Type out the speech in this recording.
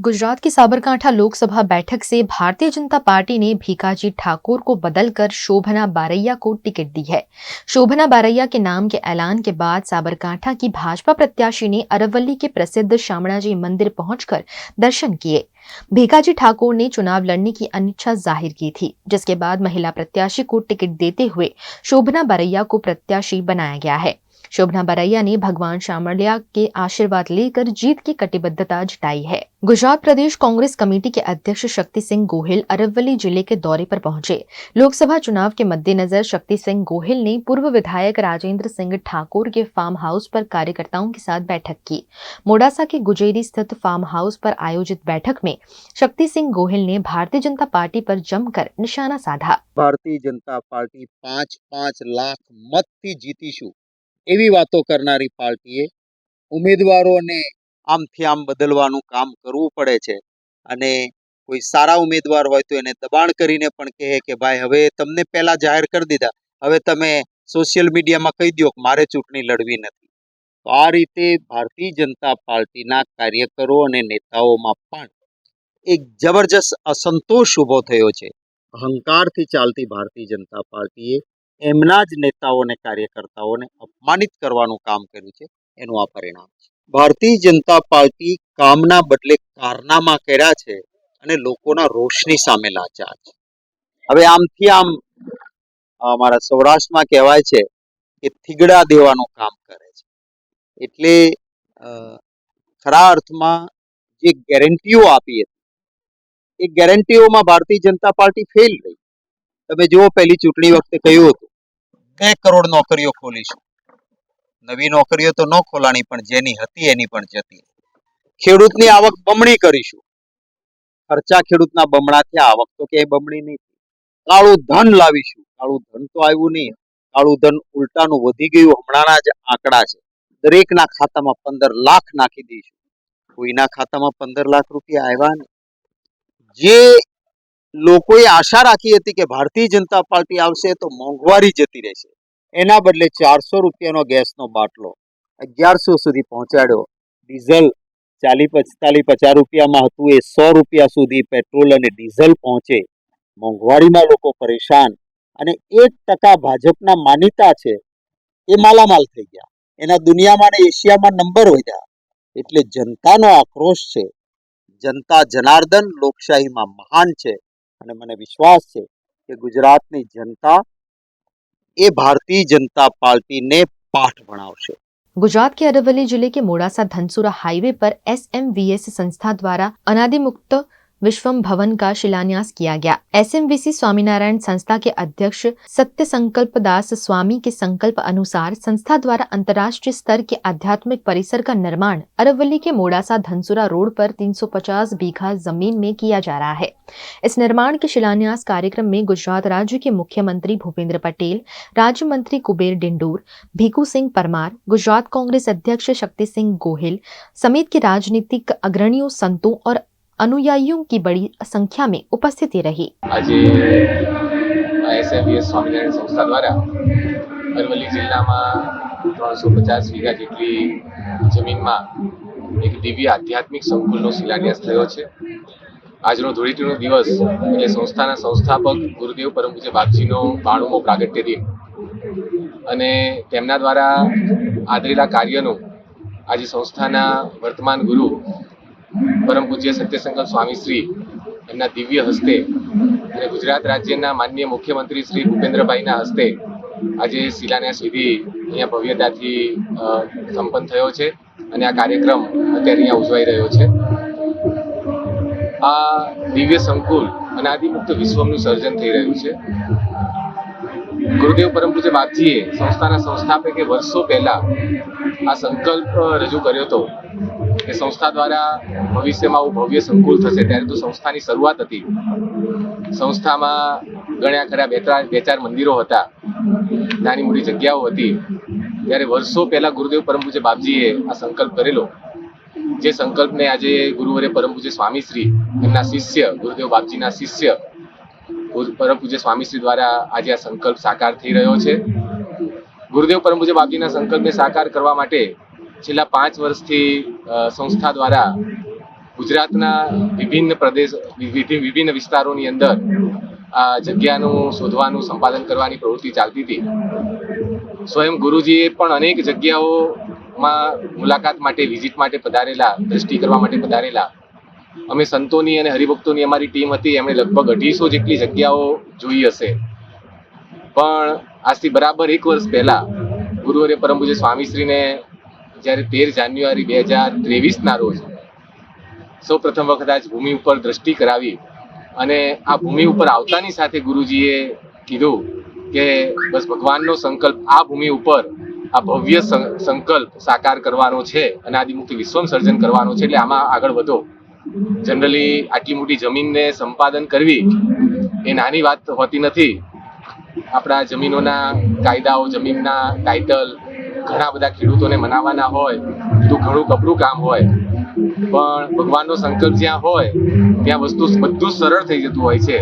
गुजरात की साबरकांठा लोकसभा बैठक से भारतीय जनता पार्टी ने भीकाजी ठाकुर को बदलकर शोभना बारैया को टिकट दी है। शोभना बारैया के नाम के ऐलान के बाद साबरकांठा की भाजपा प्रत्याशी ने अरवली के प्रसिद्ध शामणाजी मंदिर पहुंचकर दर्शन किए। भीकाजी ठाकुर ने चुनाव लड़ने की अनिच्छा जाहिर की थी, जिसके बाद महिला प्रत्याशी को टिकट देते हुए शोभना बारैया को प्रत्याशी बनाया गया है। शोभना बारैया ने भगवान शामलिया के आशीर्वाद लेकर जीत की कटिबद्धता जताई है। गुजरात प्रदेश कांग्रेस कमेटी के अध्यक्ष शक्ति सिंह गोहिल अरवली जिले के दौरे पर पहुंचे। लोकसभा चुनाव के मद्देनजर शक्ति सिंह गोहिल ने पूर्व विधायक राजेंद्र सिंह ठाकुर के फार्म हाउस पर कार्यकर्ताओं के साथ बैठक की। मोडासा के गुजेरी स्थित फार्म हाउस पर आयोजित बैठक में शक्ति सिंह गोहिल ने भारतीय जनता पार्टी पर जमकर निशाना साधा। भारतीय जनता पार्टी 5-5 लाख मतથી જીતીશું એવી વાતો કરનારી પાર્ટીએ ઉમેદવારોને આમથી આમ બદલવાનું કામ કરવું પડે છે અને કોઈ સારા ઉમેદવાર હોય તો એને દબાણ કરીને પણ કહે કે ભાઈ હવે તમને પહેલા જાહેર કરી દીધા, હવે તમે સોશિયલ મીડિયામાં કહી દો કે મારે ચૂંટણી લડવી નથી। તો આ રીતે ભારતીય જનતા પાર્ટીના કાર્યકરો અને નેતાઓમાં પણ એક જબરજસ્ત અસંતોષ ઊભો થયો છે। અહંકારથી ચાલતી ભારતીય જનતા પાર્ટીએ એમના જ નેતાઓને કાર્યકર્તાઓને અપમાનિત કરવાનું કામ કર્યું છે, એનું આ પરિણામ છે। ભારતીય જનતા પાર્ટી કામના બદલે કારનામા કર્યા છે અને લોકોના રોષની સામે લાચાર છે। હવે આમથી આમ અમારા સૌરાષ્ટ્રમાં કહેવાય છે કે થીગડા દેવાનું કામ કરે છે। એટલે ખરા અર્થમાં જે ગેરંટીઓ આપી હતી એ ગેરંટીઓમાં ભારતીય જનતા પાર્ટી ફેલ રહી। તમે જુઓ, પહેલી ચૂંટણી વખતે કહ્યું હતું 2 કરોડ નોકરીઓ ખોલીશું। નવી નોકરીઓ તો ન ખોલાણી, પણ જેની હતી એની પણ જતી। ખેડૂતની આવક બમણી કરીશું। ખર્ચા ખેડૂતના બમણા થયા, આવક તો ક્યાંય બમણી નહીં થઈ। કાળું ધન લાવીશું। કાળું ધન તો આવ્યું નહીં, કાળું ધન ઉલટાનું વધી ગયું। હમણાંના જ આંકડા છે, દરેકના ખાતામાં 15 લાખ નાખી દઈશું। કોઈના ખાતામાં 15 લાખ રૂપિયા આવ્યા નહીં। જે લોકોએ આશા રાખી હતી કે ભારતીય જનતા પાર્ટી આવશે તો મોંઘવારી જતી રહેશે, એના બદલે 400 રૂપિયાનો ગેસનો બાટલો 1100 સુધી પહોંચાડ્યો। ડીઝલ 40-45-50 રૂપિયામાં હતું એ 100 રૂપિયા સુધી પેટ્રોલ અને ડીઝલ પહોંચે। મોંઘવારીમાં લોકો પરેશાન અને 1% ભાજપના માનીતા છે એ માલામાલ થઈ ગયા। એના દુનિયામાં અને એશિયામાં નંબર વધ્યા। એટલે જનતાનો આક્રોશ છે। જનતા જનાર્દન લોકશાહીમાં મહાન છે અને મને વિશ્વાસ છે કે ગુજરાતની જનતા એ ભારતીય जनता પાર્ટીને પાઠ ભણાવશે। गुजरात के अरवली जिले के मोडासा धनसुरा हाईवे पर SMVS संस्था द्वारा अनादिमुक्त विश्वम भवन का शिलान्यास किया गया। SMVC स्वामीनारायण संस्था के अध्यक्ष सत्य संकल्प दास स्वामी के संकल्प अनुसार संस्था द्वारा अंतर्राष्ट्रीय स्तर के आध्यात्मिक परिसर का निर्माण अरवली के मोडासा धनसुरा रोड पर 350 बीघा जमीन में किया जा रहा है। इस निर्माण के शिलान्यास कार्यक्रम में गुजरात राज्य के मुख्यमंत्री भूपेंद्र पटेल, राज्य मंत्री कुबेर डिंडोर, भीकू सिंह परमार, गुजरात कांग्रेस अध्यक्ष शक्ति सिंह गोहिल समेत के राजनीतिक अग्रणियों, संतों और अनुयायियों की बड़ी संख्या में उपस्थिति रही। आज SMVS स्वामीनारायण संस्था द्वारा अरवली जिला में 350 वीघा जेटली जमीन में एक दिव्य आध्यात्मिक संकुल शिलान्यास थयो छे। આજનો ધૂળેટીનો દિવસ એટલે સંસ્થાના સંસ્થાપક ગુરુદેવ પરમ પૂજ્ય બાપજીનો 92મો પ્રાગટ્ય દિન અને તેમના દ્વારા આદરેલા કાર્યનું આજે સંસ્થાના વર્તમાન ગુરુ પરમ પૂજ્ય સત્યસંકલ્પ સ્વામી શ્રી એમના દિવ્ય હસ્તે અને ગુજરાત રાજ્યના માનનીય મુખ્યમંત્રી શ્રી ભૂપેન્દ્રભાઈના હસ્તે આજે શિલાન્યાસ વિધિ અહીંયા ભવ્યતાથી સંપન્ન થયો છે અને આ કાર્યક્રમ અત્યારે અહીંયા ઉજવાઈ રહ્યો છે। આ દિવ્ય સંકુલ અનાદિમુક્ત વિશ્વમનું સર્જન થઈ રહ્યું છે। ગુરુદેવ પરમ પૂજ્ય બાપજીએ સંસ્થાના સંસ્થાપકે વર્ષો પહેલા આ સંકલ્પ રજૂ કર્યો હતો કે સંસ્થા દ્વારા ભવિષ્યમાં આવું ભવ્ય સંકુલ થશે। ત્યારે તો સંસ્થાની શરૂઆત હતી, સંસ્થામાં ગણ્યા ખરા બે ચાર મંદિરો હતા, નાની મોટી જગ્યાઓ હતી। ત્યારે વર્ષો પહેલા ગુરુદેવ પરમ પૂજ્ય બાપજીએ આ સંકલ્પ કરેલો, જે સંકલ્પને આજે ગુરુવરે પરમ પૂજ્ય સ્વામીશ્રી એમના શિષ્ય ગુરુદેવ બાપજીના શિષ્ય પરમ પૂજ્ય સ્વામીશ્રી દ્વારા આજે આ સંકલ્પ સાકાર થઈ રહ્યો છે। ગુરુદેવ પરમ પૂજ્ય બાપજીના સંકલ્પને સાકાર કરવા માટે છેલ્લા 5 વર્ષથી સંસ્થા દ્વારા ગુજરાતના વિભિન્ન પ્રદેશ વિભિન્ન વિસ્તારોની અંદર આ જગ્યાનું શોધવાનું સંપાદન કરવાની પ્રવૃત્તિ ચાલતી હતી. સ્વયં ગુરુજીએ પણ અનેક જગ્યાઓમાં મુલાકાત માટે વિઝિટ માટે પધારેલા, દ્રષ્ટિ કરવા માટે પધારેલા. અમે સંતોની અને હરિભક્તોની અમારી ટીમ હતી, એમણે લગભગ 250 જેટલી જગ્યાઓ જોઈ હશે. પણ આજથી બરાબર 1 વર્ષ પહેલા ગુરુવર્ય પરમ પૂજ્ય સ્વામીશ્રીને જ્યારે 13 જાન્યુઆરી 2023ના રોજ સૌ પ્રથમ વખત આજ ભૂમિ ઉપર દ્રષ્ટિ કરાવી અને આ ભૂમિ ઉપર આવતાની સાથે ગુરુજીએ કીધું કે બસ ભગવાનનો સંકલ્પ આ ભૂમિ ઉપર આ ભવ્ય સંકલ્પ સાકાર કરવાનો છે અને આદિમુક્તિ વિશ્વમ સર્જન કરવાનો છે, એટલે આમાં આગળ વધો. જનરલી આટલી મોટી જમીનને સંપાદન કરવી એ નાની વાત હોતી નથી. આપણા જમીનોના કાયદાઓ, જમીનના ટાઇટલ ઘણા બધા ખેડૂતોને મનાવવાના હોય તો ઘણું કપરું કામ હોય, પણ ભગવાનનો સંકલ્પ જ્યાં હોય ત્યાં બધું સરળ થઈ જતું હોય છે.